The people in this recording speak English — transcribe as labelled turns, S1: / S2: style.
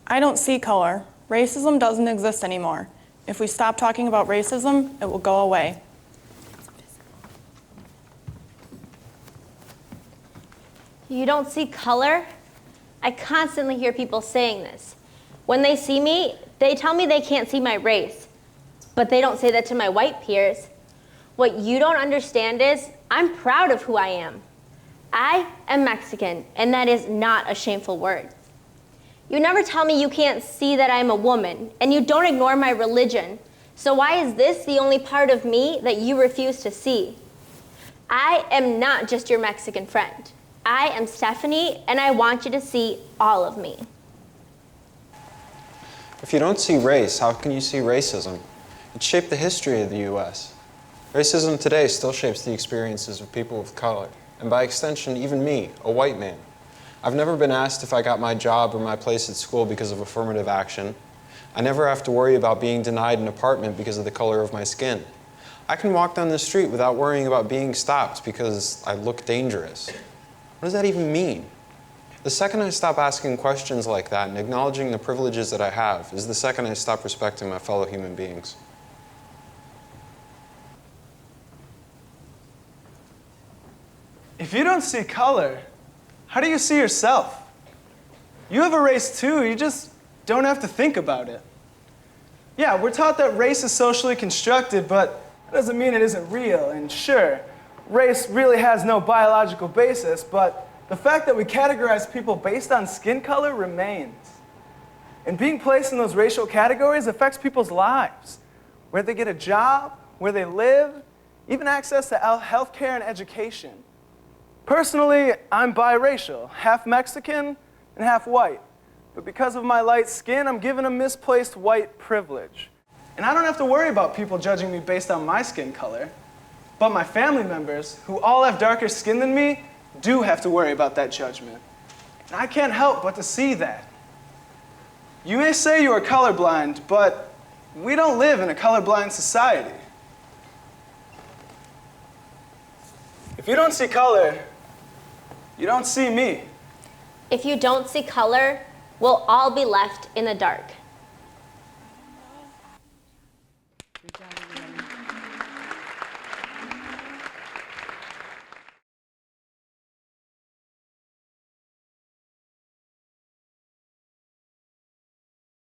S1: I don't see color. Racism doesn't exist anymore. If we stop talking about racism, it will go away.
S2: You don't see color? I constantly hear people saying this. When they see me, they tell me they can't see my race. But they don't say that to my white peers. What you don't understand is, I'm proud of who I am. I am Mexican, and that is not a shameful word. You never tell me you can't see that I'm a woman, and you don't ignore my religion. So why is this the only part of me that you refuse to see? I am not just your Mexican friend. I am Stephanie, and I want you to see all of me.
S3: If you don't see race, how can you see racism? It shaped the history of the U.S. Racism today still shapes the experiences of people of color, and by extension, even me, a white man. I've never been asked if I got my job or my place at school because of affirmative action. I never have to worry about being denied an apartment because of the color of my skin. I can walk down the street without worrying about being stopped because I look dangerous. What does that even mean? The second I stop asking questions like that and acknowledging the privileges that I have is the second I stop respecting my fellow human beings.
S4: If you don't see color, how do you see yourself? You have a race too, you just don't have to think about it. Yeah, we're taught that race is socially constructed, but that doesn't mean it isn't real. And sure, race really has no biological basis, but the fact that we categorize people based on skin color remains. And being placed in those racial categories affects people's lives, where they get a job, where they live, even access to health care and education. Personally, I'm biracial, half Mexican and half white. But because of my light skin, I'm given a misplaced white privilege. And I don't have to worry about people judging me based on my skin color. But my family members, who all have darker skin than me, do have to worry about that judgment. And I can't help but to see that. You may say you are colorblind, but we don't live in a colorblind society. If you don't see color, you don't see me.
S2: If you don't see color, we'll all be left in the dark.